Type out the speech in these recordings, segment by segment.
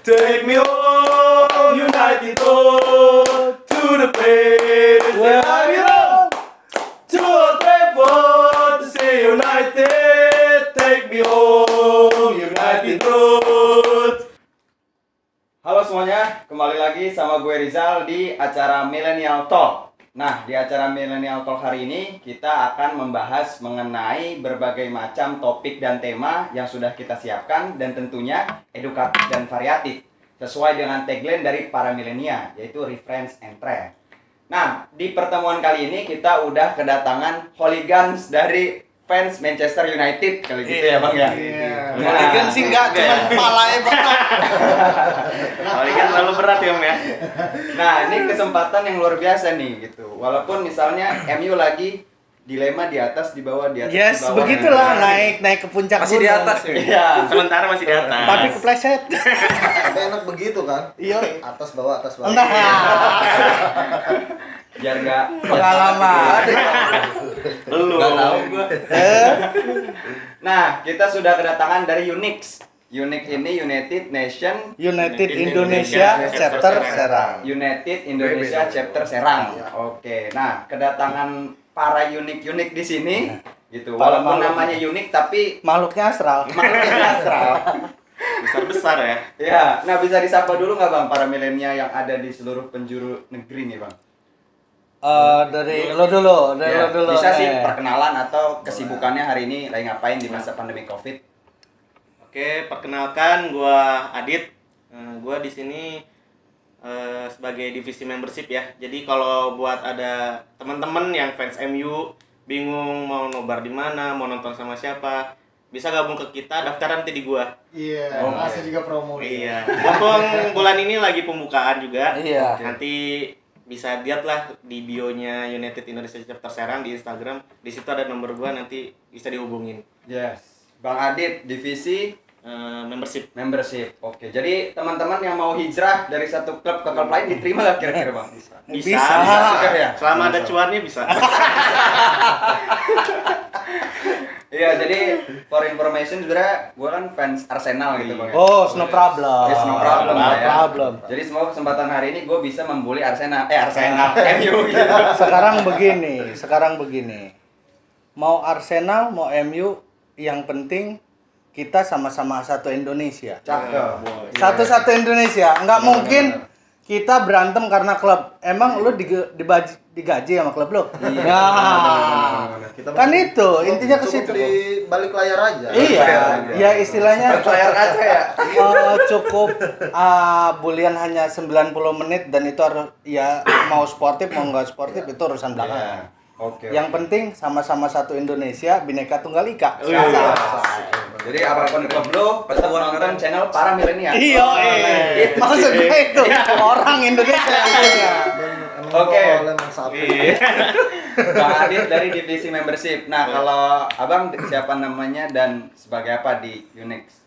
Take me home, United road, to the place where I belong. To Old Trafford to see United. Take me home, United road. Halo semuanya, kembali lagi sama gue Rizal di acara Millennial Talk. Nah, di acara Millennial Talk hari ini kita akan membahas mengenai berbagai macam topik dan tema yang sudah kita siapkan dan tentunya edukatif dan variatif sesuai dengan tagline dari para milenial, yaitu Reference and Trend. Nah, di pertemuan kali ini kita udah kedatangan hooligans dari fans Manchester United kali gitu ya Bang ya. Hooligan sih enggak, cuma kepalanya botak. Hooligan terlalu berat ya Om ya. Nah, ini kesempatan yang luar biasa nih gitu. Walaupun misalnya MU lagi dilema di atas, di bawah, di atas, Yes, di bawah. begitulah naik ke puncak Masih di gunung. atas ya. Iya. Sementara masih di atas. Tapi kepleset. Tapi enak begitu kan? Iya. Atas bawah, atas bawah. Nah, Biar nggak pengalaman. Lu. Nggak tahu gua. Nah, kita sudah kedatangan dari Unix. Unix ini United Nation United Indonesia Chapter Serang. United Indonesia Chapter Serang. Oke. Nah, kedatangan para unik-unik di sini gitu. Para Walaupun makhluk. namanya unik tapi Makhluknya astral. makhluknya astral. Besar-besar ya. Ya, nah bisa disapa dulu nggak Bang para milenial yang ada di seluruh penjuru negeri nih Bang? Dari lo dulu, Ya, lo dulu. bisa sih perkenalan atau kesibukannya hari ini lagi ngapain di masa pandemi Covid? Oke, perkenalkan gua Adit. Gua di sini sebagai divisi membership ya. Jadi kalau buat ada teman-teman yang fans MU bingung mau nobar di mana, mau nonton sama siapa, bisa gabung ke kita, daftar nanti di gua. Iya, Oh, masih juga promo. Iya. Mumpung bulan ini lagi pembukaan juga. Iya. Nanti bisa lihat lah di bio-nya United Indonesia Chapter Serang di Instagram. Di situ ada nomor gua, nanti bisa dihubungin. Yes. Bang Adit, divisi Membership. membership. Oke, jadi teman-teman yang mau hijrah dari satu klub ke klub lain diterima nggak kira-kira Bang? Bisa. Bisa. Juga ya? Selama ada cuannya bisa. Iya, jadi for information sebenarnya gue kan fans Arsenal gitu Bang ya. Oh, no problem. Yes, no problem lah ya. problem. Jadi semoga kesempatan hari ini gue bisa membuli Arsenal, MU gitu. Sekarang begini. Mau Arsenal, mau MU, yang penting kita sama-sama satu Indonesia. Cakep. Satu-satu Indonesia. Nggak mungkin kita berantem karena klub. Emang lu digaji sama klub lu? Iya. Nah, Kita kan itu intinya ke situ. Cukup di balik layar aja. Iya, ya istilahnya Layar kaca ya. cukup bulian hanya 90 menit dan itu harus ya mau sportif mau nggak sportif itu urusan belakangan. Oke. Yang penting sama-sama satu Indonesia, Bhinneka Tunggal Ika. Jadi apapun klub lu, tetap nonton channel para milenial. Iya, Itu maksud sih. gue itu orang Indonesia yang punya. Oke. Memang sapi. Bang Adit dari divisi membership. Nah, kalau Abang siapa namanya dan sebagai apa di Unix?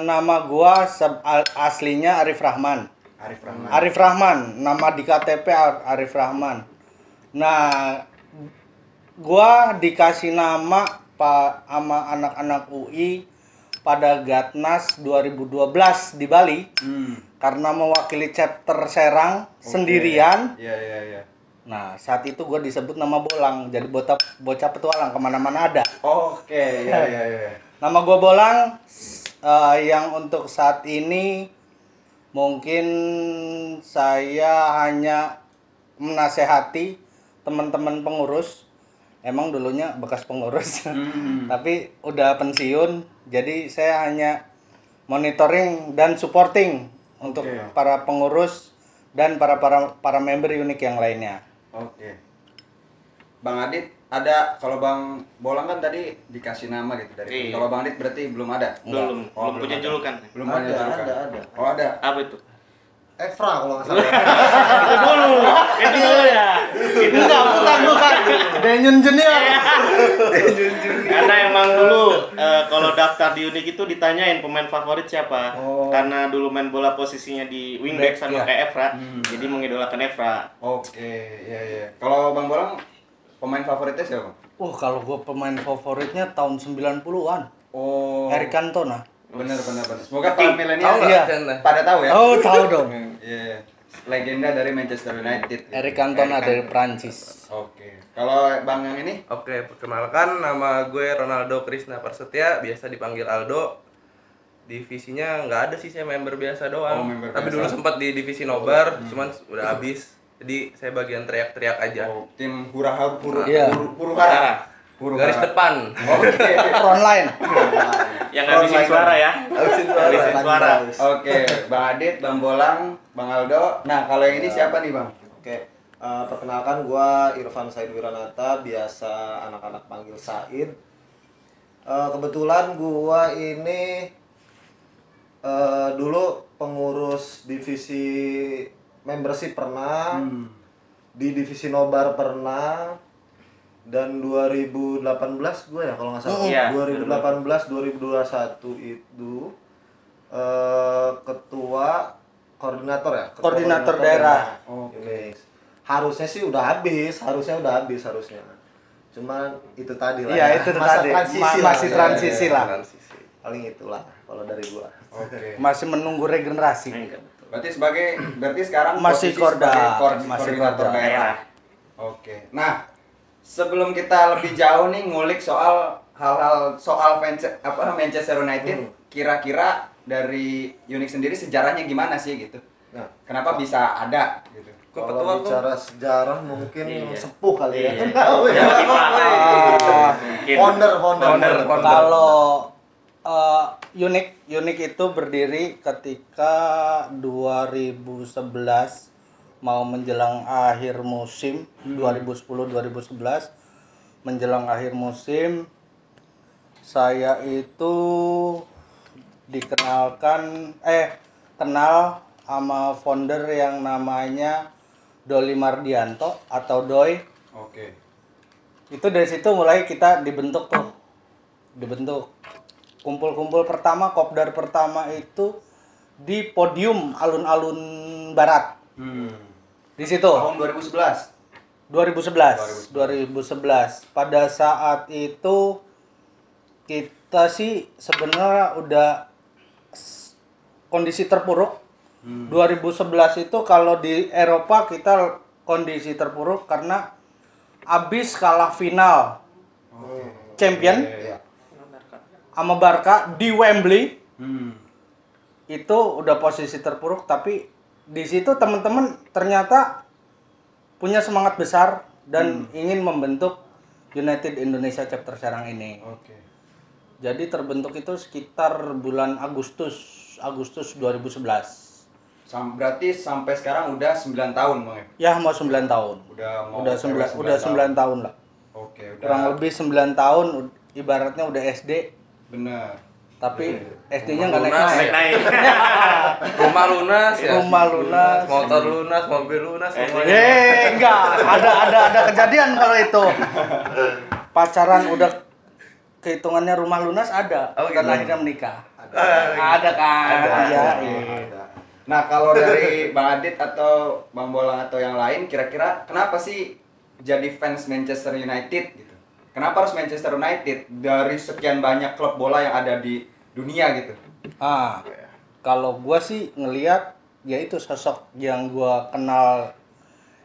Nama gua aslinya Arif Rahman. Arif Rahman. Arif Rahman, nama di KTP Arif Rahman. Nah, gua dikasih nama Pak sama anak-anak UI pada Gatnas 2012 di Bali karena mewakili chapter Serang sendirian. Iya. Nah, saat itu gue disebut nama Bolang, jadi bocah petualang kemana-mana ada. Oke, iya. Nama gue Bolang, yang untuk saat ini mungkin saya hanya menasehati teman-teman pengurus. Emang dulunya bekas pengurus, tapi udah pensiun, jadi saya hanya monitoring dan supporting untuk para pengurus dan para member unik yang lainnya. Oke. Bang Adit ada, kalau Bang Bolang kan tadi dikasih nama gitu dari. Iya. Kalau Bang Adit berarti belum ada. Belum punya ada. julukan. Belum punya julukan. Ada. Oh, ada. Apa itu? Evra kalau nggak salah. Itu dulu ya. Itu Bukan. Denyun Junior. Karena emang dulu kalau daftar di Unik itu ditanyain pemain favorit siapa. Oh. Karena dulu main bola posisinya di wingback sama Iya. kayak Evra. Jadi mengidolakan Evra. Oke, iya. Kalau Bang Bolang pemain favoritnya siapa? Kalau gue pemain favoritnya tahun 90-an. Oh. Eric Cantona. Bener. Semoga para milenial Tahu Iya. nggak Chan? pada tahu ya. Oh, tahu dong. Iya. Legenda dari Manchester United. Eric Cantona dari Prancis. Oke. Kalau Bang yang ini? Oke, perkenalkan nama gue Ronaldo Krisna Prasetya, biasa dipanggil Aldo. Divisinya nggak ada sih, saya member biasa doang. Oh, member Tapi biasa. dulu sempat di divisi nobar, cuman udah habis. Jadi saya bagian teriak-teriak aja. Oh, tim huru-hara. Iya. Huru-hara. Garis depan. Oke. Frontline. Yang ngabisin suara ya. Habisin suara. Ngabisin suara. Oke, Bang Adit, Bang Bolang, Bang Aldo. Nah, kalau yang ini siapa nih, Bang? Oke, perkenalkan gua Irfan Said Wiranata, biasa anak-anak panggil Said. Kebetulan gua ini dulu pengurus divisi membership pernah, di divisi nobar pernah, dan 2018 gue ya kalau nggak salah. Iya, 2018 2021 itu ketua koordinator ya. Ketua Koordinator daerah. Ini harusnya sih udah habis, harusnya. Cuman itu tadi lah. Iya, ya. itu Masa tadi. transisi lah. Masih transisi lah. Transisi. Paling itulah kalau dari gua. Oke. Masih menunggu regenerasi. Berarti sekarang Masih posisi Korda. sebagai Masih koordinator Korda. daerah. Oke. Nah, sebelum kita lebih jauh nih ngulik soal hal-hal soal Manchester United, kira-kira dari Unix sendiri sejarahnya gimana sih gitu? Nah, Kenapa bisa ada gitu? Kok ketua kalau kok? bicara sejarah mungkin Iya. sepuh kali ya. Iya. Tahu ya. Yang lebih paham. Mungkin. Founder. Kalau Unik itu berdiri ketika 2011 mau menjelang akhir musim 2010-2011 menjelang akhir musim saya itu kenal sama founder yang namanya Doli Mardianto atau Doi. Oke. Itu dari situ mulai kita dibentuk kumpul-kumpul pertama, kopdar pertama itu di podium alun-alun barat. Di situ Tahun 2011. 2011 pada saat itu kita sih sebenarnya udah kondisi terpuruk. 2011 itu kalau di Eropa kita kondisi terpuruk karena abis kalah final champion sama Barca di Wembley. Itu udah posisi terpuruk, tapi di situ teman-teman ternyata punya semangat besar dan ingin membentuk United Indonesia Chapter Serang ini. Oke. Jadi terbentuk itu sekitar bulan Agustus 2011. Berarti sampai sekarang udah 9 tahun, Bang ya? Ya mau 9 tahun. Udah 9 9 tahun lah. Oke, udah. Kurang lebih 9 tahun ibaratnya udah SD, Bener. tapi SD-nya nggak Lunas. naik-naik. Rumah lunas ya. Rumah lunas. Motor lunas, mobil lunas, semuanya. Enggak, ada kejadian kalau itu. Pacaran udah kehitungannya rumah lunas ada, Oh, dan gitu. akhirnya menikah. Ada kan? Iya. Nah, kalau dari Bang Adit atau Bang Bolang atau yang lain, kira-kira kenapa sih jadi fans Manchester United gitu? Kenapa harus Manchester United dari sekian banyak klub bola yang ada di dunia gitu? Kalau gua sih ngelihat ya itu sosok yang gua kenal,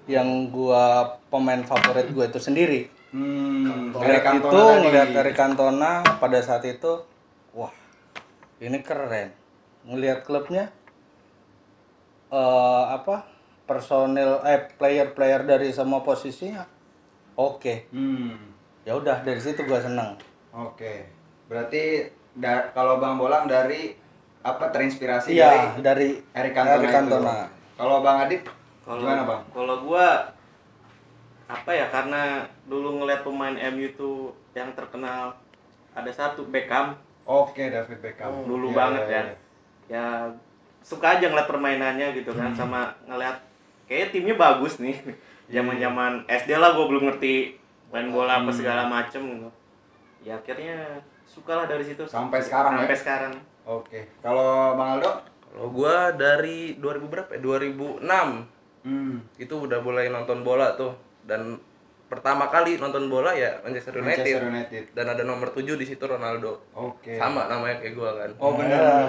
yang gua pemain favorit gua itu sendiri. Eric Ngeliat itu Cantona tadi. ngelihat Eric Cantona pada saat itu, wah ini keren. Ngelihat klubnya, personil player dari semua posisinya, oke. Ya udah dari situ gua seneng. Oke. Berarti kalau Bang Bolang dari terinspirasi Iya dari Eric Cantona. Eric Cantona. Itu. Kalau Bang Adit gimana, Bang? Kalau gua karena dulu ngeliat pemain MU tuh yang terkenal ada satu Beckham Oke, David Beckham. dulu Iya, banget iya, kan. iya. Ya suka aja ngeliat permainannya gitu kan, sama ngeliat kayaknya timnya bagus nih. Zaman-zaman SD lah gua belum ngerti main bola apa segala macem gitu. Ya akhirnya sukalah dari situ Sampai sekarang sampai ya? sekarang. Oke. Kalau Bang Aldo? Kalau gua dari 2000 berapa ya? 2006. Itu udah mulai nonton bola tuh, dan pertama kali nonton bola ya Manchester United. Manchester United. Dan ada nomor 7 di situ Ronaldo. Oke. Sama namanya kayak gua kan. Oh benar.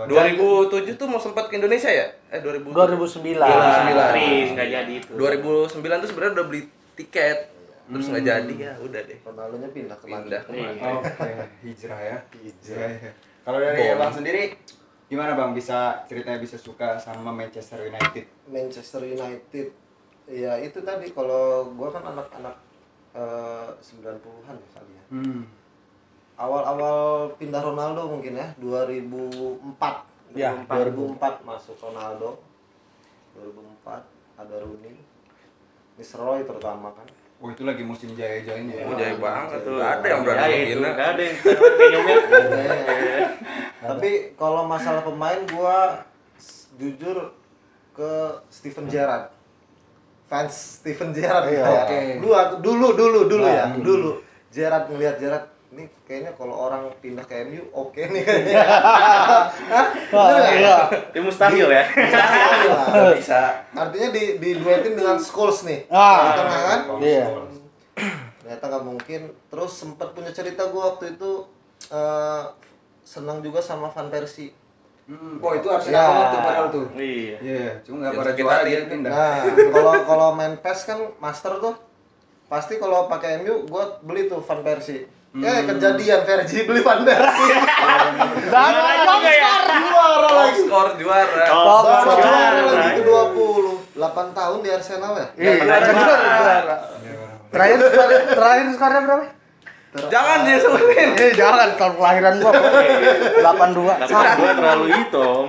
2007 tuh mau sempat ke Indonesia ya? 2009. 2009. Nggak jadi itu. 2009 tuh sebenarnya udah beli tiket. Terus nggak jadi ya, udah deh. Ronaldo-nya pindah ke Madrid. Pindah ke Madrid. Oke, hijrah ya. Hijrah. Kalau dari Bang sendiri gimana Bang ceritanya bisa suka sama Manchester United? Manchester United. Ya itu tadi kalau gua kan anak-anak 90-an ya kali ya. Awal-awal pindah Ronaldo mungkin ya 2004. Ya, 2004 masuk Ronaldo. 2004 ada Rooney. Roy terutama kan. Oh itu lagi musim jaya-jayanya ya. Oh, jaya banget tuh. Ada yang berani Ya itu, begini. nggak ada yang senyumnya. Tapi kalau masalah pemain gua jujur ke Steven Gerrard. Fans Steven Gerrard Iya, ya. oke. Dulu ya. Dulu Gerrard ngelihat Gerrard ini kayaknya kalau orang pindah ke MU oke nih kayaknya. Iya. Itu mustahil ya. Lah. Bisa. Artinya diduetin dengan Scholes nih. Ah. Di tengah kan? Iya. Ternyata nggak mungkin. Terus sempat punya cerita gua waktu itu senang juga sama Van Persie. Oh itu Arsenal Ya. banget tuh padahal tuh. Iya. Iya, cuma nggak Yang pada sakit juara hati dia itu. pindah. Nah, kalau main PES kan master tuh pasti kalau pakai MU gua beli tuh Van Persie. Kejadian Vergi beli Van Persie. Dan juga ya. Juara Top lagi. skor juara. Top Juara juara. lagi ke 20. 8 tahun di Arsenal ya? Iya, juara. Terakhir skornya berapa? Jangan disebutin. Jangan tahun kelahiran gua 82. 82 terlalu hitam.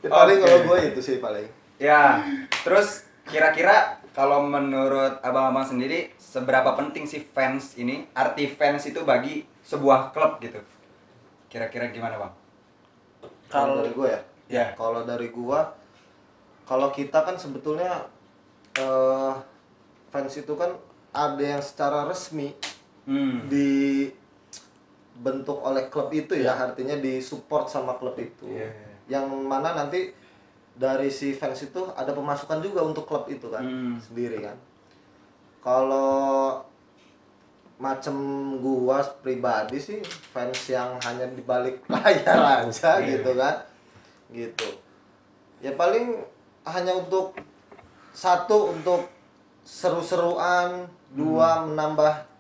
Paling Oke. kalau gua itu sih paling. Ya, terus kira-kira kalau menurut abang-abang sendiri seberapa penting sih fans ini, arti fans itu bagi sebuah klub gitu? Kira-kira gimana Bang? Kalau dari gua ya? Ya. Kalau dari gua, kalau kita kan sebetulnya fans itu kan ada yang secara resmi dibentuk oleh klub itu ya, artinya disupport sama klub itu. Iya. Yang mana nanti dari si fans itu ada pemasukan juga untuk klub itu kan sendiri kan. Kalau macem gua pribadi sih fans yang hanya di balik layar aja gitu kan. Gitu. Ya paling hanya untuk satu untuk seru-seruan, dua menambah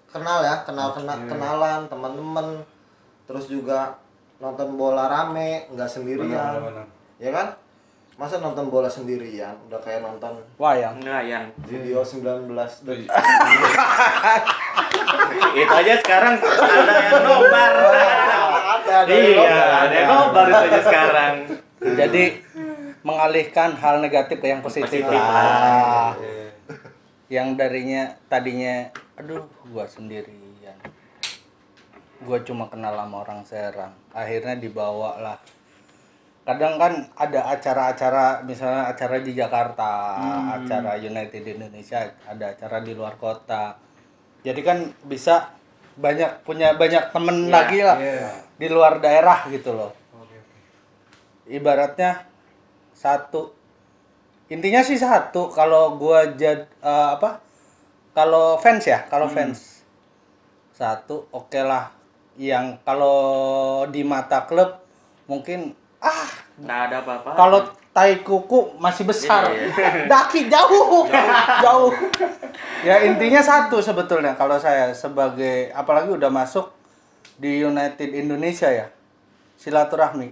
kenalan teman-teman, terus juga nonton bola rame nggak sendirian. Benar. Ya kan, masa nonton bola sendirian udah kayak nonton Wayang. Enggak yang. video 19 detik. Itu aja sekarang ada yang nobar. Ada Iya, ada yang nobar itu aja sekarang. Jadi mengalihkan hal negatif ke yang positif Positif lah. Yang tadinya aduh gua sendirian. Gua cuma kenal sama orang Serang. Akhirnya dibawa lah. Kadang kan ada acara-acara, misalnya acara di Jakarta, acara United Indonesia, ada acara di luar kota. Jadi kan bisa punya banyak temen lagi lah di luar daerah gitu loh. Ibaratnya satu, intinya sih satu. Kalau gua kalau fans ya, fans satu oke lah. Yang kalau di mata klub mungkin Nggak ada apa-apa. kalau tai kuku masih besar, daki jauh. Ya intinya satu sebetulnya kalau saya sebagai, apalagi udah masuk di United Indonesia ya, silaturahmi.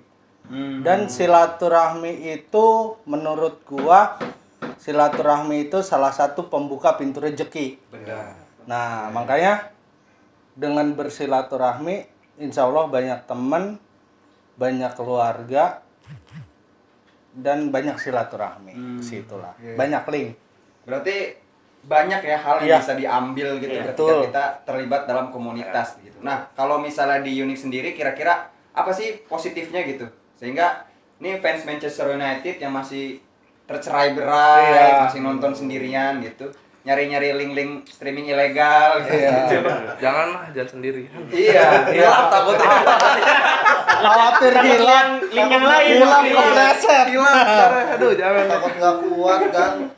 Dan silaturahmi itu menurut gua, silaturahmi itu salah satu pembuka pintu rezeki. Benar. Nah makanya dengan bersilaturahmi, insya Allah banyak teman, banyak keluarga, dan banyak silaturahmi. Situlah banyak link. Berarti banyak ya hal yang Iya. bisa diambil gitu Iya, ketika betul. kita terlibat dalam komunitas gitu. Nah, kalau misalnya di Unik sendiri kira-kira apa sih positifnya gitu? Sehingga nih fans Manchester United yang masih tercerai-berai, Iya. masih nonton sendirian gitu. nyari-nyari link-link streaming ilegal gitu. Janganlah, jangan sendiri. Iya, gelap takutnya. Khawatir hilang, link yang lain. hilang kepleset. Aduh, jangan. Takut nggak kuat kan.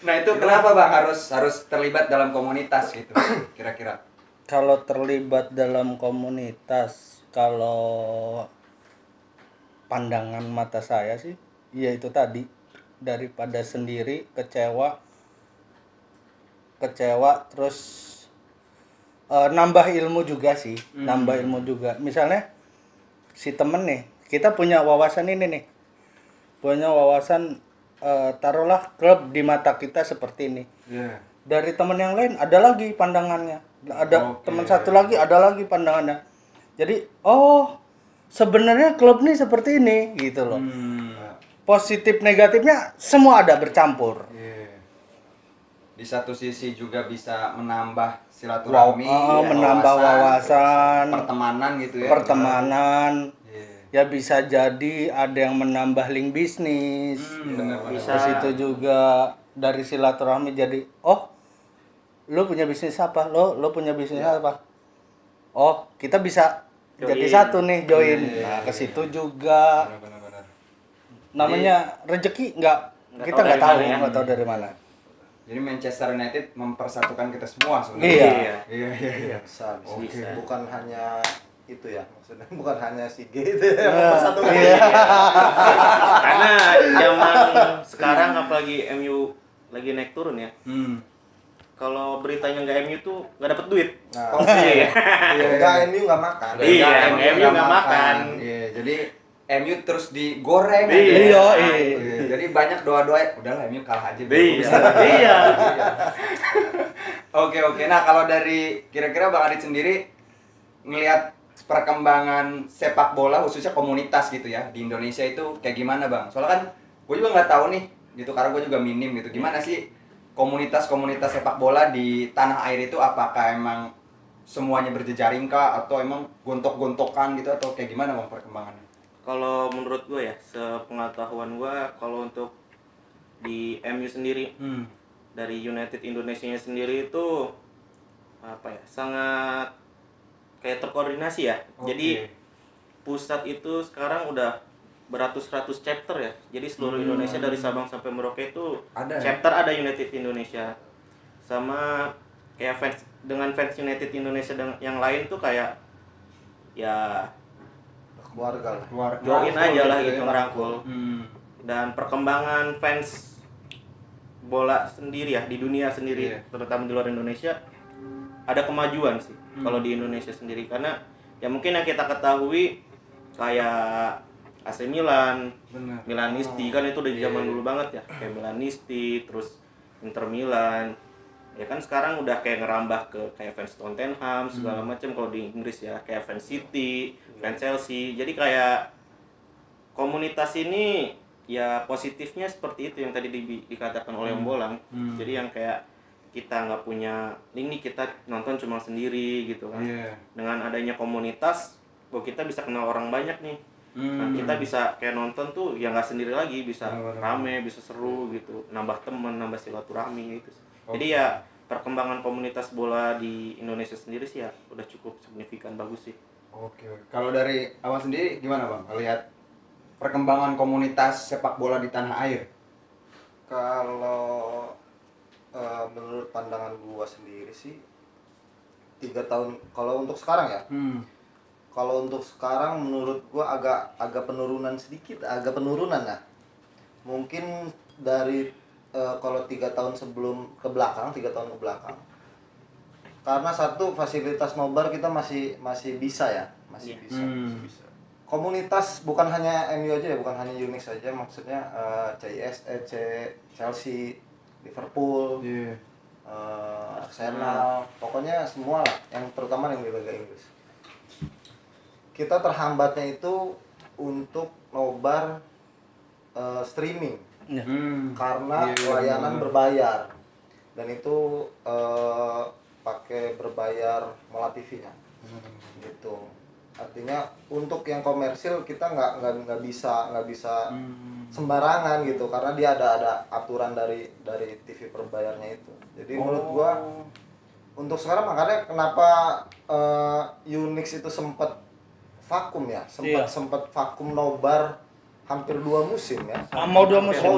Nah, itu kenapa Bang harus terlibat dalam komunitas gitu kira-kira? Kalau terlibat dalam komunitas, kalau pandangan mata saya sih, ya itu tadi, daripada sendiri kecewa terus nambah ilmu juga sih, nambah ilmu juga. Misalnya si temen nih, kita punya wawasan ini nih, punya wawasan taruhlah klub di mata kita seperti ini. Dari teman yang lain ada lagi pandangannya, ada teman satu lagi ada lagi pandangannya. Jadi sebenarnya klub nih seperti ini gitu loh. Positif negatifnya semua ada bercampur. Di satu sisi juga bisa menambah silaturahmi, menambah wawasan, pertemanan gitu ya. Pertemanan. Ya bisa jadi ada yang menambah link bisnis. Bisa. Terus itu juga dari silaturahmi jadi, lu punya bisnis apa? Lo punya bisnis apa? Oh, kita bisa jadi satu nih, join. Nah, ke situ juga. Benar-benar. Namanya rezeki kita nggak tahu dari mana. Jadi Manchester United mempersatukan kita semua sebenarnya. Iya. Bisa. Bisa. Bukan hanya itu ya, maksudnya bukan hanya si G itu ya, mempersatukan. Karena zaman sekarang apalagi MU lagi naik turun ya. Kalau beritanya nggak MU tuh nggak dapet duit. Nah, Iya. enggak, MU nggak makan. Iya, MU nggak makan. Iya, jadi MU terus digoreng. Iya. Iya. Jadi banyak doa-doa, udahlah MU kalah aja. Iya. Oke. Nah, kalau dari kira-kira Bang Adit sendiri ngelihat perkembangan sepak bola khususnya komunitas gitu ya di Indonesia itu kayak gimana Bang? Soalnya kan gue juga nggak tahu nih gitu karena gue juga minim gitu. Gimana sih komunitas-komunitas sepak bola di tanah air itu, apakah emang semuanya berjejaring kah atau emang gontok-gontokan gitu atau kayak gimana Bang perkembangannya? Kalau menurut gue ya, sepengetahuan gue, kalau untuk di MU sendiri, dari United Indonesia sendiri itu sangat kayak terkoordinasi ya. Jadi pusat itu sekarang udah beratus-ratus chapter ya. Jadi seluruh Indonesia dari Sabang sampai Merauke itu chapter ada United Indonesia. Sama kayak fans United Indonesia yang lain tuh kayak ya Keluarga lah. join aja lah gitu, ngerangkul. Dan perkembangan fans bola sendiri ya di dunia sendiri, terutama di luar Indonesia, ada kemajuan sih kalau di Indonesia sendiri. Karena ya mungkin yang kita ketahui kayak AC Milan, Milanisti kan itu udah zaman dulu banget ya, kayak Milanisti, terus Inter Milan. Ya kan sekarang udah kayak ngerambah ke kayak fans Tottenham segala macam. Kalau di Inggris ya kayak fans City, fans Chelsea. Jadi kayak komunitas ini ya positifnya seperti itu yang tadi dikatakan oleh Om Bolang. Jadi yang kayak kita nggak punya link nih, kita nonton cuma sendiri gitu kan. Dengan adanya komunitas, kita bisa kenal orang banyak nih. Nah, kita bisa kayak nonton tuh ya nggak sendiri lagi, bisa rame, bisa seru gitu, nambah temen, nambah silaturahmi gitu. Jadi ya perkembangan komunitas bola di Indonesia sendiri sih ya udah cukup signifikan, bagus sih. Oke. Kalau dari awal sendiri gimana Bang? Lihat perkembangan komunitas sepak bola di tanah air. Kalau menurut pandangan gua sendiri sih 3 tahun, kalau untuk sekarang ya. Kalau untuk sekarang menurut gua agak penurunan sedikit, agak penurunan lah. Mungkin dari kalau 3 tahun ke belakang, karena satu, fasilitas nobar kita masih bisa ya, masih bisa. Komunitas bukan hanya MU aja ya, bukan hanya Unix saja, maksudnya Chelsea, Liverpool, Arsenal, pokoknya semua lah, yang terutama yang di Liga Inggris. Kita terhambatnya itu untuk nobar streaming. Karena layanan berbayar, dan itu pakai berbayar Mola TV-nya gitu. Artinya untuk yang komersil kita nggak bisa sembarangan gitu, karena dia ada aturan dari TV berbayarnya itu. Jadi menurut gua untuk sekarang makanya kenapa Unix itu sempat vakum ya, sempat vakum nobar hampir 2 musim ya. Mau 2 musim.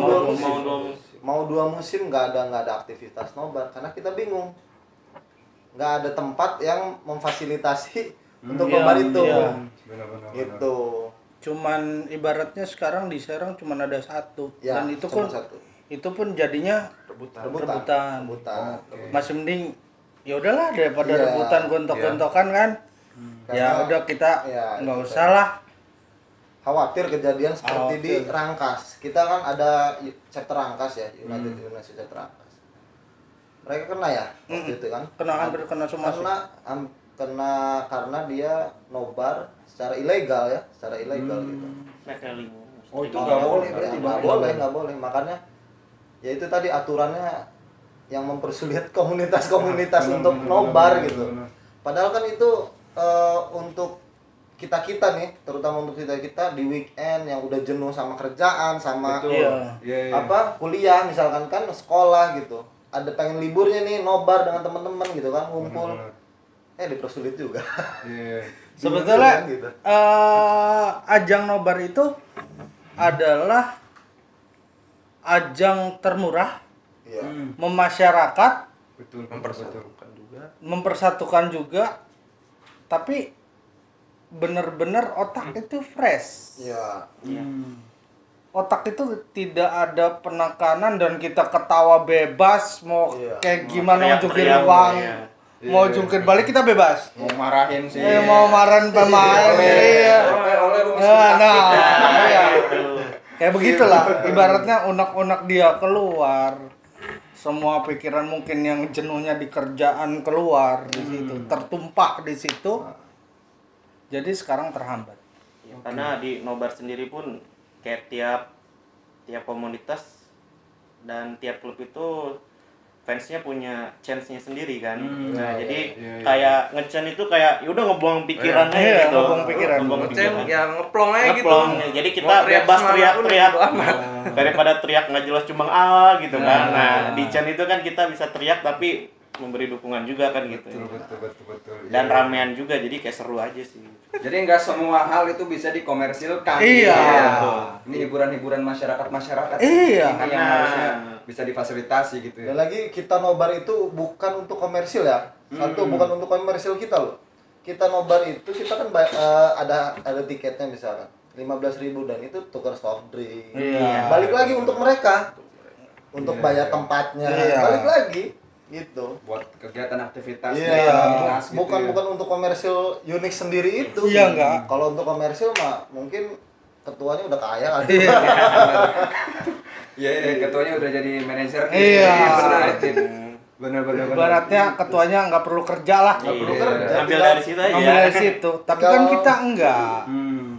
Mau 2 musim nggak ada aktivitas nobar karena kita bingung, nggak ada tempat yang memfasilitasi untuk nobar itu. Benar-benar. Gitu. Cuman ibaratnya sekarang di Serang cuman ada 1 Ya, dan itu cuma pun satu. itu pun jadinya rebutan. Masih mending ya udahlah daripada Iya. rebutan gontok-gontokan kan. Ya Karena- udah kita ya, nggak kita- usah lah. Khawatir kejadian seperti di Khawatir. Rangkas. Kita kan ada chapter Rangkas ya, United Indonesia chapter Rangkas. Mereka kena ya waktu itu kan? Hampir kena semua sih. Karena dia nobar secara ilegal ya, secara ilegal gitu. Neteling. Oh, itu Nggak nggak boleh ya, berarti, nggak boleh. Makanya ya itu tadi aturannya yang mempersulit komunitas-komunitas untuk nobar gitu. Padahal kan itu untuk kita nih, terutama untuk kita di weekend yang udah jenuh sama kerjaan, sama Iya. kuliah misalkan kan, sekolah gitu. Ada pengen liburnya nih, nobar dengan teman-teman gitu kan, ngumpul. Dipersulit juga. Iya. Sebetulnya Gitu. ajang nobar itu adalah ajang termurah, Iya. memasyarakat, Betul. mempersatukan juga, tapi bener-bener otak itu fresh. Iya. Otak itu tidak ada penekanan dan kita ketawa bebas, mau Iya. kayak gimana mau jungkir teriak-teriak, uang, iya. mau jungkir balik kita bebas. Mau marahin sih. Mau marahin pemain, iya. Oleh lu mesti Iya. Kayak begitulah, ibaratnya unek-unek dia keluar. Semua pikiran mungkin yang jenuhnya di kerjaan keluar di situ, tertumpah di situ. Jadi sekarang terhambat. Ya, karena di nobar sendiri pun kayak tiap komunitas dan tiap klub itu fansnya punya chance-nya sendiri kan. Nah, jadi kayak nge-chant itu kayak yaudah ngebuang pikiran aja Iya, gitu. ngebuang pikiran. Ngecen yang ngeplong aja gitu. Ngeplong. Jadi kita Mau teriak bebas semana pun teriak-teriak bodo amat. daripada teriak nggak jelas cuma gitu kan. Nah, di chant itu kan kita bisa teriak tapi memberi dukungan juga kan gitu. Betul. Dan ramean juga, jadi kayak seru aja sih. Jadi nggak semua hal itu bisa dikomersilkan. Iya. Ini hiburan-hiburan masyarakat. Iya. Ini yang harusnya bisa difasilitasi gitu ya. Dan lagi kita nobar itu bukan untuk komersil ya. Satu, bukan untuk komersil kita loh. Kita nobar itu kita kan ada tiketnya misalkan 15.000 dan itu tukar soft drink. Iya. Balik lagi untuk mereka. Untuk bayar tempatnya. Iya. Balik lagi gitu. Buat kegiatan aktivitas. Iya, aktivitas gitu bukan ya. bukan untuk komersil Unix sendiri itu. Iya, enggak. Kalau untuk komersil mah mungkin ketuanya udah kaya kali. Iya, ketuanya udah jadi manajer. Iya. Bener. Ibaratnya ketuanya nggak perlu kerja lah. Nggak perlu Iya. kerja. Ambil tinggal- dari situ aja. Ambil dari situ. Tapi kan Kalau- kita enggak. Hmm.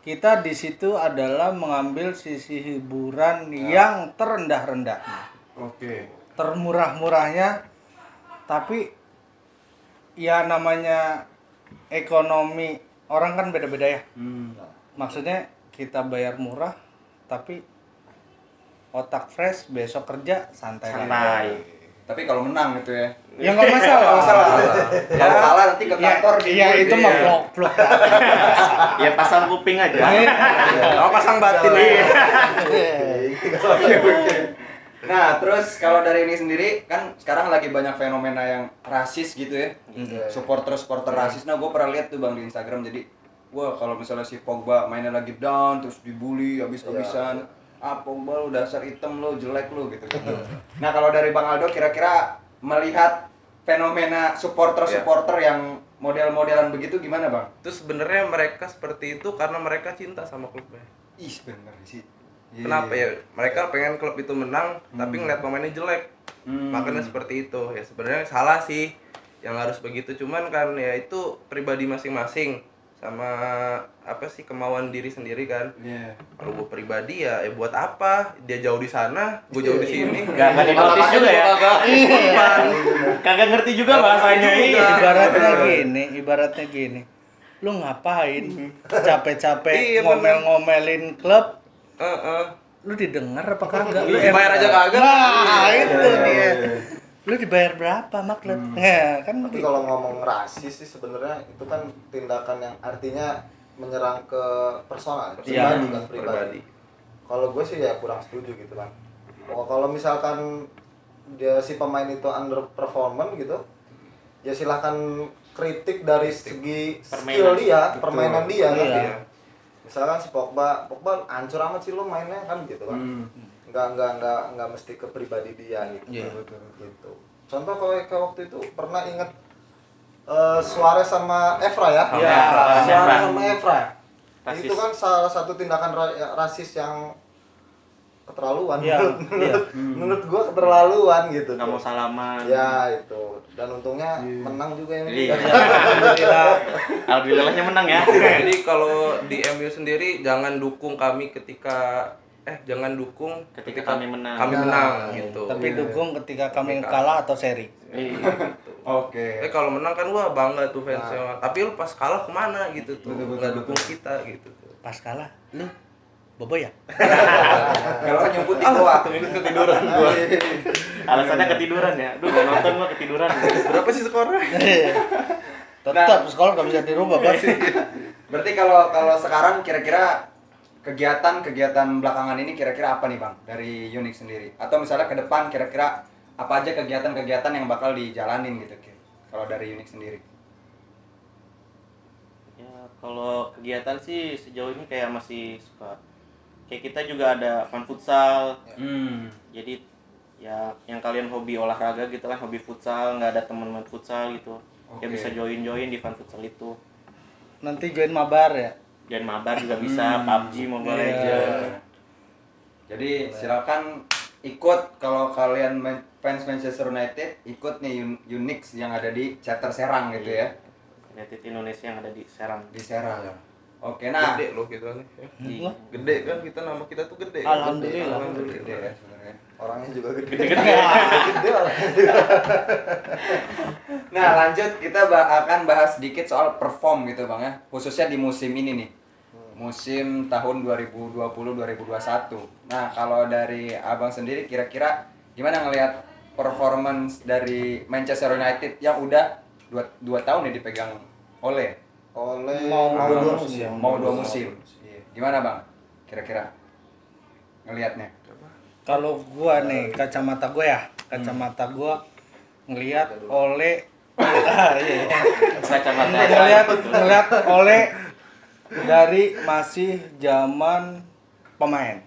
Kita di situ adalah mengambil sisi hiburan yang terendah-rendahnya, Oke. termurah-murahnya. Tapi ya namanya ekonomi orang kan beda-beda ya. Maksudnya kita bayar murah, tapi otak fresh, besok kerja santai. Tapi kalau menang gitu ya. Ya nggak masalah. Kalau kalah nanti ke kantor Iya itu mah vlog-vlog. Ya pasang kuping aja. Kalau pasang batin aja. Oke. Nah, terus kalau dari ini sendiri kan sekarang lagi banyak fenomena yang rasis gitu ya. Supporter rasis. Nah, gue pernah lihat tuh Bang di Instagram. Jadi, wah kalau misalnya si Pogba mainnya lagi down terus dibully habis-habisan. Pogba lu dasar hitam lu, jelek lu gitu. Nah, kalau dari Bang Aldo kira-kira melihat fenomena supporter yang model-modelan begitu gimana, Bang? Itu sebenarnya mereka seperti itu karena mereka cinta sama klubnya. Ih, bener sih. Kenapa ya? Mereka pengen klub itu menang, tapi ngeliat pemainnya jelek. Makanya seperti itu. Ya sebenarnya salah sih yang harus begitu. Cuman kan ya itu pribadi masing-masing sama apa sih kemauan diri sendiri kan. Iya. Kalau gue pribadi ya buat apa? Dia jauh di sana, gue jauh di sini. Gak dinotis juga ya. Kagak ngerti juga bahasanya. Ibaratnya gini. lu ngapain capek-capek Iya, ngomel-ngomelin klub, Heeh. lu didengar apa kagak? Lu Dibayar aja kagak. Nah, itu dia. Lu dibayar berapa sama klub? Ya, kan Tapi gitu. kalau ngomong rasis sih sebenarnya itu kan tindakan yang artinya menyerang ke personal, Iya. pribadi kan pribadi. Kalau gue sih ya kurang setuju gitu kan. Kalau misalkan dia si pemain itu underperformance gitu, ya silahkan kritik dari segi skill dia, permainan dia kan. Iya. Misalkan si Pogba hancur amat sih lo mainnya kan gitu kan. Nggak mesti ke pribadi dia gitu. Iya. Gitu. Contoh kalau kayak waktu itu pernah inget Suarez sama Evra ya. Iya, Suarez sama Evra. Rasis. Itu kan salah satu tindakan rasis yang keterlaluan. Iya, iya. Menurut gua keterlaluan gitu. Nggak mau salaman. Ya itu. Dan untungnya menang juga yang Iya. Alhamdulillah. Alhamdulillahnya menang ya. Jadi kalau di MU sendiri jangan dukung kami jangan dukung Ketika kami menang. Kami menang gitu. Tapi dukung ketika kami kalah atau seri. Iya. Oke. Kalau menang kan wah bangga tuh fansnya. Tapi lu pas kalah kemana gitu tuh? Nggak dukung kita gitu tuh. Pas kalah, lu bobo ya? Kalau nyumputin gua. Ketiduran gua. Alasannya ketiduran ya. Duh, nggak nonton gua ketiduran. Berapa sih skornya? Tetap sekolah nggak bisa dirubah, Bos. Berarti kalau sekarang kira-kira kegiatan belakangan ini kira-kira apa nih Bang dari Unix sendiri? Atau misalnya ke depan kira-kira apa aja kegiatan-kegiatan yang bakal dijalanin gitu kalau dari Unix sendiri? Ya, kalau kegiatan sih sejauh ini kayak masih suka. Kayak kita juga ada fun futsal. Jadi ya yang kalian hobi olahraga gitu kan, hobi futsal, nggak ada teman main futsal gitu. Ya Oke. bisa join di fun futsal itu. Nanti join mabar ya. Join mabar juga bisa, PUBG, Mobile Iya. Legends. Jadi silakan ikut kalau kalian fans Manchester United, ikut nih Unix yang ada di Chapter Serang gitu ya. United Indonesia yang ada di Serang. Di Serang. Oke, nah. Gede loh kita nih. Iya. Gede kan nama kita tuh gede. Alhamdulillah. Gede ya sebenarnya. orangnya juga gede. Gede. Gede orangnya juga. Nah, lanjut kita akan bahas sedikit soal perform gitu Bang ya, khususnya di musim ini nih. Musim tahun 2020-2021. Nah, kalau dari Abang sendiri kira-kira gimana ngelihat performance dari Manchester United yang udah 2 tahun ya dipegang oleh Mau dua musim. mau 2 musim. Iya. Gimana Bang? Kira-kira ngelihatnya? Kalau gua nih kacamata gua ngelihat oleh iya. Kacamata. ngelihat oleh dari masih zaman pemain.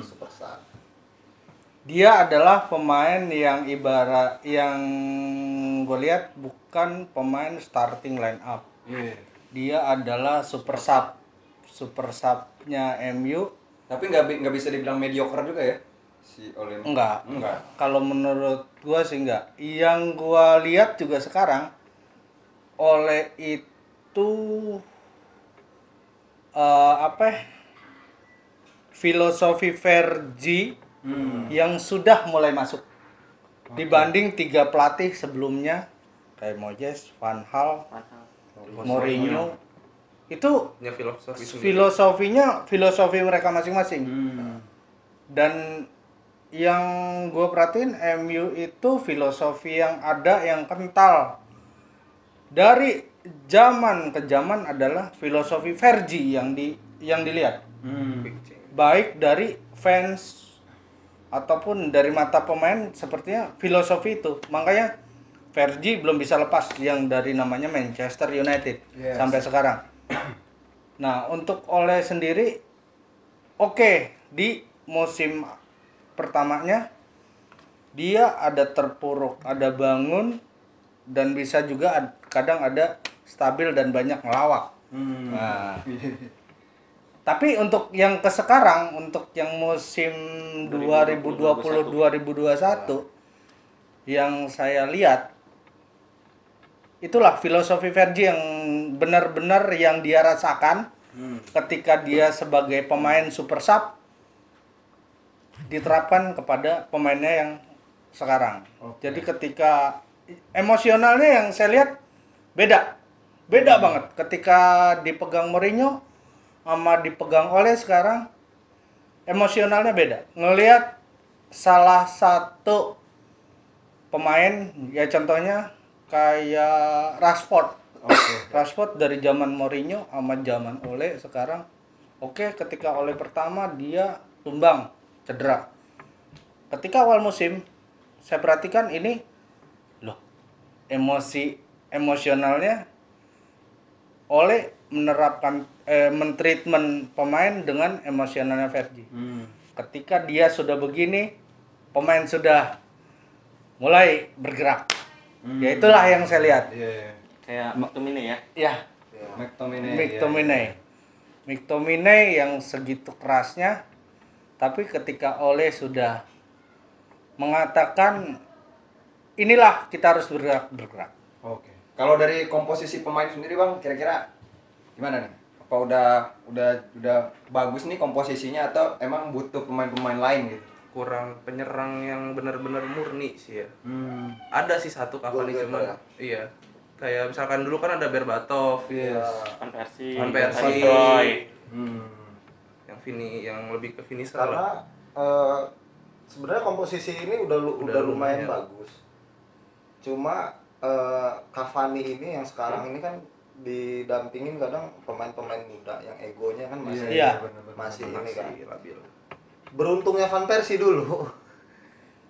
Super Star. Dia adalah pemain yang ibarat yang gue lihat bukan pemain starting line up. Dia adalah super subnya MU. Tapi nggak bisa dibilang mediocre juga ya si Ole. Enggak. Enggak. Kalau menurut gua sih enggak. Yang gua lihat juga sekarang Ole itu filosofi Fergie yang sudah mulai masuk dibanding 3 pelatih sebelumnya kayak Moyes, Van Gaal, Mourinho. Itu Punya filosofi sendiri. filosofi mereka masing-masing. Dan yang gue perhatiin MU itu filosofi yang ada yang kental dari zaman ke zaman adalah filosofi Fergie yang dilihat baik dari fans ataupun dari mata pemain sepertinya filosofi itu. Makanya Fergie belum bisa lepas yang dari namanya Manchester United sampai sekarang. Nah, untuk Ole sendiri oke, di musim pertamanya dia ada terpuruk, ada bangun, dan bisa juga kadang ada stabil dan banyak ngelawak. Nah, tapi untuk yang ke sekarang, untuk yang musim 2020-2021 yang saya lihat, itulah filosofi Fergie yang benar-benar yang dia rasakan ketika dia sebagai pemain super sub diterapkan kepada pemainnya yang sekarang. Jadi ketika emosionalnya yang saya lihat beda Beda banget ketika dipegang Mourinho sama dipegang oleh sekarang, emosionalnya beda. Ngelihat salah satu pemain, ya contohnya kayak Rashford. Rashford dari zaman Mourinho sama zaman Ole sekarang, oke, ketika Ole pertama dia tumbang, cedera. Ketika awal musim, saya perhatikan ini, loh, emosionalnya Ole menerapkan mentreatment pemain dengan emosionalnya Fergie. Ketika dia sudah begini, pemain sudah mulai bergerak. Ya itulah yang saya lihat. Kayak McTominay ya. Ya, McTominay yang segitu kerasnya, tapi ketika Ole sudah mengatakan inilah kita harus bergerak. Oke. Kalau dari komposisi pemain sendiri Bang, kira-kira gimana nih? Apa udah bagus nih komposisinya atau emang butuh pemain-pemain lain gitu? Kurang penyerang yang benar-benar murni sih ya. Ada sih satu Cavani Goalgetter cuman ya? iya. Kayak misalkan dulu kan ada Berbatov, Van Persie, Van Persie. Van Troy. yang lebih ke finisher Karena lah. sebenarnya komposisi ini udah lumayan bagus. Cuma Cavani ini yang sekarang ini kan didampingin kadang pemain-pemain muda yang egonya kan masih Iya. masih ini kan. Masih labil. Beruntungnya Van Persie dulu.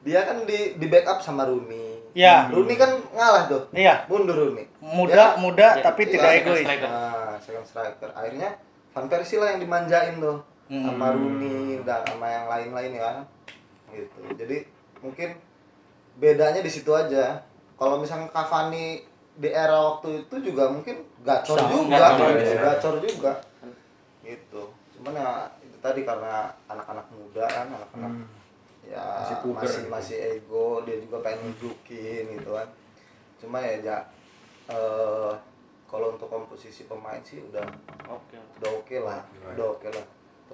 Dia kan di backup sama Rooney. Iya. Rooney kan ngalah tuh. Iya. Mundur Rooney. Muda Ya, tapi iya, tidak second egois. striker. Nah, second striker. Akhirnya Van Persie lah yang dimanjain tuh. Sama Rooney dan sama yang lain-lain ya kan. Gitu. Jadi mungkin bedanya di situ aja. Kalau misalnya Cavani di era waktu itu juga mungkin gacor Gacor juga. Gitu. Cuman ya itu tadi karena anak-anak muda kan, anak-anak ya Masih puber masih ego, dia juga pengen nunjukin gitu kan. Cuma ya kalau untuk komposisi pemain sih udah oke lah.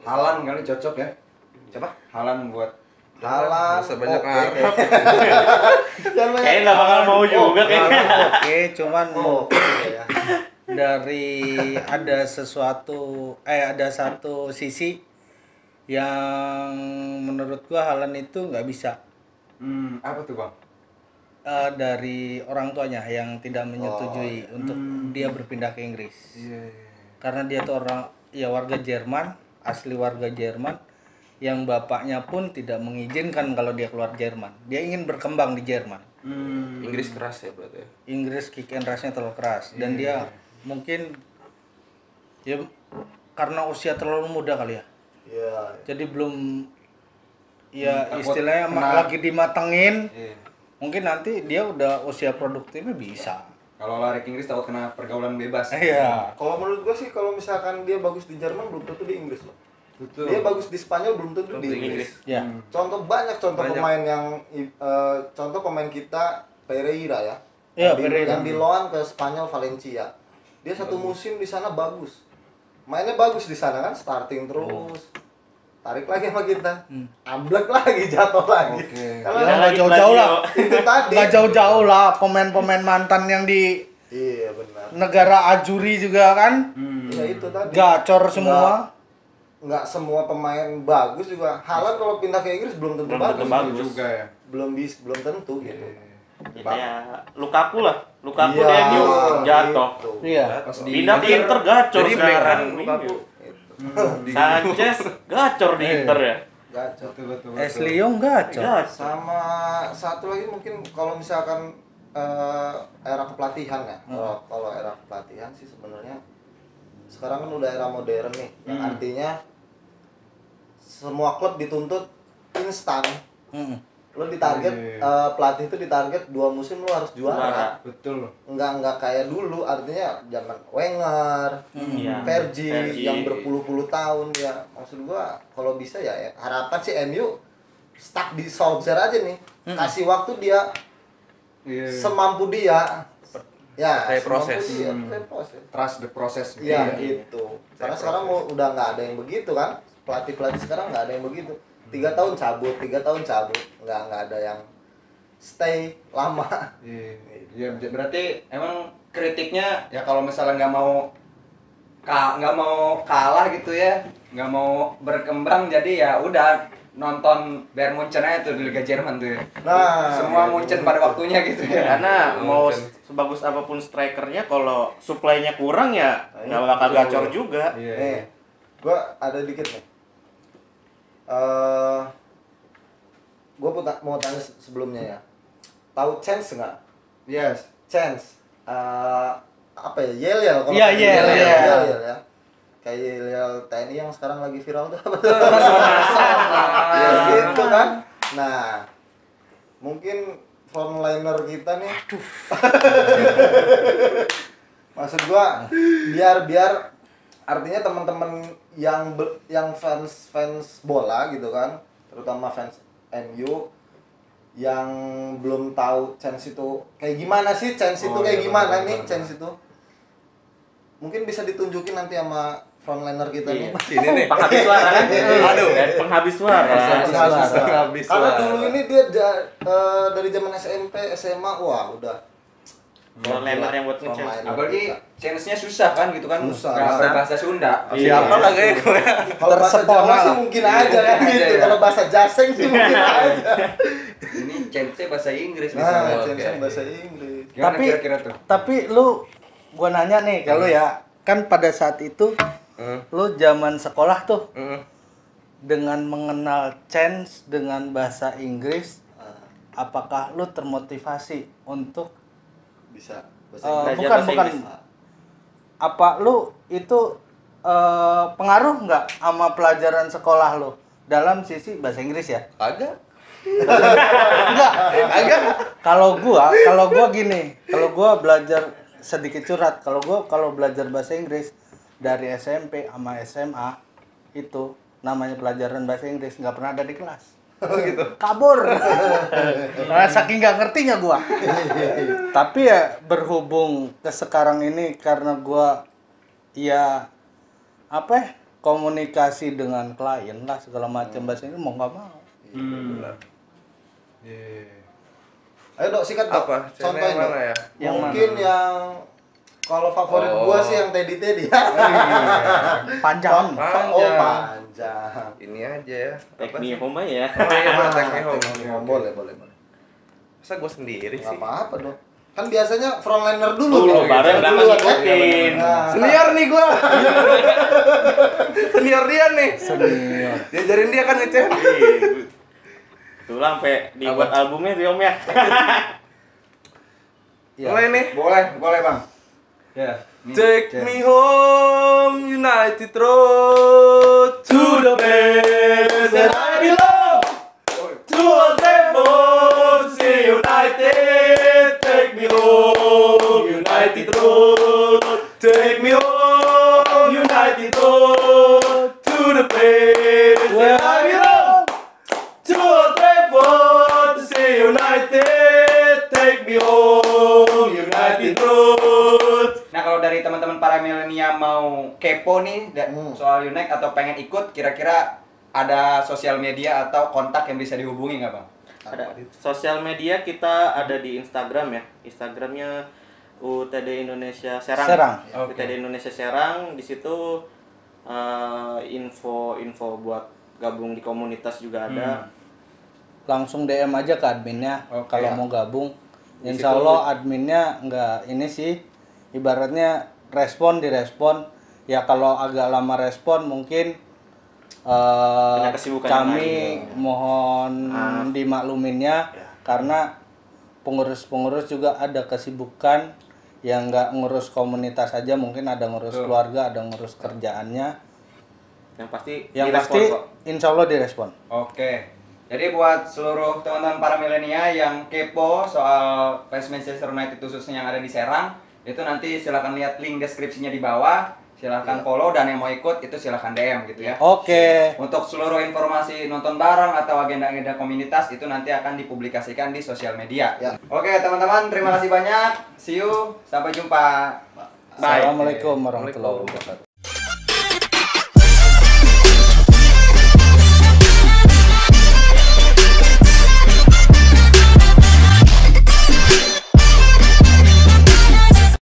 Haaland kali cocok ya? Coba Haaland buat Haaland Sebanyak oke. ngarep. Kayaknya nggak bakal mau juga kayaknya. Oke, cuman Ya. dari ada satu sisi yang menurut gua Haaland itu nggak bisa. apa tuh Bang? Dari orang tuanya yang tidak menyetujui untuk dia berpindah ke Inggris. Karena dia tuh warga Jerman, asli warga Jerman, yang bapaknya pun tidak mengizinkan kalau dia keluar Jerman. Dia ingin berkembang di Jerman. Inggris keras ya berarti ya. Inggris kick and rush-nya terlalu keras dan dia mungkin ya karena usia terlalu muda kali ya. Iya. Jadi belum ya Takut istilahnya kena- lagi dimatengin. Iya. Mungkin nanti dia udah usia produktifnya bisa. Kalau lari ke Inggris takut kena pergaulan bebas. Iya. Kalau menurut gua sih kalau misalkan dia bagus di Jerman belum tentu di Inggris loh. Betul. Dia bagus di Spanyol belum tentu di Inggris. Ya. Banyak contoh Banyak. pemain yang contoh pemain kita Pereira ya. Iya, Yang Pereira. yang di loan ke Spanyol Valencia. Dia satu musim di sana bagus. Mainnya bagus di sana kan, starting terus. Tarik lagi sama kita. Amblek lagi, jatuh lagi. Oke. Karena Ya, Lagi nggak jauh-jauh lah. itu tadi. Nggak jauh-jauh lah pemain-pemain mantan yang di Iya benar. negara Ajuri juga kan. Ya itu tadi. Gacor semua. Nggak semua pemain bagus juga. Haaland kalau pindah ke Inggris belum tentu Belum bagus. tentu bagus. juga ya. Belum tentu gitu. Ya, Lukaku lah. Lukaku Iya, di MU jatuh. gitu. Iya. Pas di Pindah ke Inter gacor Jadi back sekarang. kan Lukaku. Sanchez gacor di Inter ya. Gacor. Betul. Ashley Young gacor. Gacor. Sama satu lagi mungkin kalau misalkan era kepelatihan ya. Kalau era kepelatihan sih sebenarnya sekarang kan udah era modern nih. Yang artinya semua klub dituntut instan. Lo ditarget pelatih itu ditarget 2 musim lo harus juara. Betul. Nggak kayak dulu, artinya zaman Wenger, Iya. Fergie yang berpuluh-puluh tahun ya. Maksud gua kalau bisa ya harapan sih MU stuck di Solskjaer aja nih. Kasih waktu dia Iya. semampu dia. Ya, Kayak semampu proses. dia, kayak proses. Trust the process. Iya, itu. Karena Kayak sekarang proses. udah nggak ada yang begitu kan. Pelatih-pelatih sekarang nggak ada yang begitu. 3 tahun cabut, 3 tahun cabut. Nggak ada yang stay lama. Iya, berarti emang kritiknya ya kalau misalnya nggak mau kalah gitu ya, nggak mau berkembang, jadi ya udah nonton Bayern Munchen aja tuh di Liga Jerman tuh ya. Nah, Semua Munchen pada waktunya gitu ya. Karena mau sebagus apapun strikernya, kalau supply-nya kurang ya nggak bakal gacor juga. Iya. nih, gua ada dikit nih. Gua mau tanya sebelumnya ya. Tahu Chance nggak? Yes. Chance. Apa ya? Yel kalau Iya, Yel ya. Kayak Yel TNI yang sekarang lagi viral tuh. Ya gitu kan. Nah, mungkin frontliner kita nih. Maksud gua biar artinya teman-teman yang fans bola gitu kan, terutama fans MU yang belum tahu Chance itu kayak gimana sih, Chance itu kayak gimana nih, Chance itu mungkin bisa ditunjukin nanti sama frontliner kita nih. Sini nih. Penghabis suara kan? Aduh. Penghabis suara. Habis Karena suara. dulu ini dia dari zaman SMP, SMA, wah udah Frontliner yang buat ngecek. Frontliner Apalagi kita. chance-nya susah kan gitu kan. Susah. Nggak berbahasa Sunda. Siapa lah kayak gue? Kalau bahasa Tersepona Jawa sih lah. mungkin aja ya Mungkin gitu. aja ya. Kalau bahasa Jaseng sih mungkin aja. Ini chance-nya bahasa Inggris Nah, misalnya. Chance bahasa Inggris. Gimana Tapi- kira-kira tuh? Tapi lu gua nanya nih kalau ya, kan pada saat itu lu zaman sekolah tuh dengan mengenal Chance dengan bahasa Inggris, apakah lu termotivasi untuk Bisa Belajar bukan bahasa bukan Inggris. apa lu itu pengaruh nggak sama pelajaran sekolah lu dalam sisi bahasa Inggris ya? Agak. Enggak. Agak. Kalau gua gini, kalau gua belajar sedikit curhat, kalau belajar bahasa Inggris dari SMP sama SMA itu namanya pelajaran bahasa Inggris nggak pernah ada di kelas. Oh gitu. Kabur. Karena saking nggak ngertinya gua. Tapi ya berhubung ke sekarang ini karena gua ya apa ya, komunikasi dengan klien lah segala macam bahasa Inggris mau nggak mau. Ayo Dok, sikat Dok. Apa? Channel Contohin yang Dok. mana ya? Yang Mungkin yang kalau favorit Oh. gua sih yang Teddy. Panjang. Oh, panjang. Ini aja ya. Take me home aja ya. Oh iya, take me home. Take me home. Boleh. Masa gue sendiri Nggak sih? apa-apa Dok. Kan biasanya frontliner dulu. Dulu, Dok. bareng belakang Duluan, kan? ngikutin. Nah, Senior nih gua. Senior dia nih. Senior. Diajarin dia kan ngecek. Tuh lah sampai dibuat albumnya sih Om ya. Ya. Mulai nih. Boleh Bang. Ya. nih, Take Chance. me home, United Road to the place that I belong. To Old Trafford, see United. Take me home, United Road. Take me home, United Road. To the place where I belong. To Old Trafford, see United. Take me home, United Road. Nah kalau dari teman-teman para milenial mau kepo nih soal United atau pengen ikut, kira-kira ada sosial media atau kontak yang bisa dihubungi nggak Bang? Ada sosial media kita ada di Instagram ya. Instagramnya UTD Indonesia Serang. Serang. UTD Indonesia Serang. Di situ info buat gabung di komunitas juga ada. Langsung DM aja ke adminnya Oke. kalau mau gabung. Di Insya situ- Allah adminnya nggak ini sih, ibaratnya direspon. Ya kalau agak lama respon mungkin Punya kesibukan yang kami lain. mohon Maaf. dimakluminnya karena pengurus-pengurus juga ada kesibukan yang nggak ngurus komunitas aja, mungkin ada ngurus keluarga, ada ngurus kerjaannya. Yang pasti Yang direspon pasti kok. insya Allah direspon. Oke. Jadi buat seluruh teman-teman para milenial yang kepo soal fans Manchester United khususnya yang ada di Serang, itu nanti silahkan lihat link deskripsinya di bawah. Silahkan follow dan yang mau ikut itu silahkan DM gitu ya. Oke. Untuk seluruh informasi nonton bareng atau agenda-agenda komunitas itu nanti akan dipublikasikan di sosial media. Ya. Oke teman-teman, terima kasih banyak. See you, sampai jumpa. Assalamualaikum warahmatullahi wabarakatuh.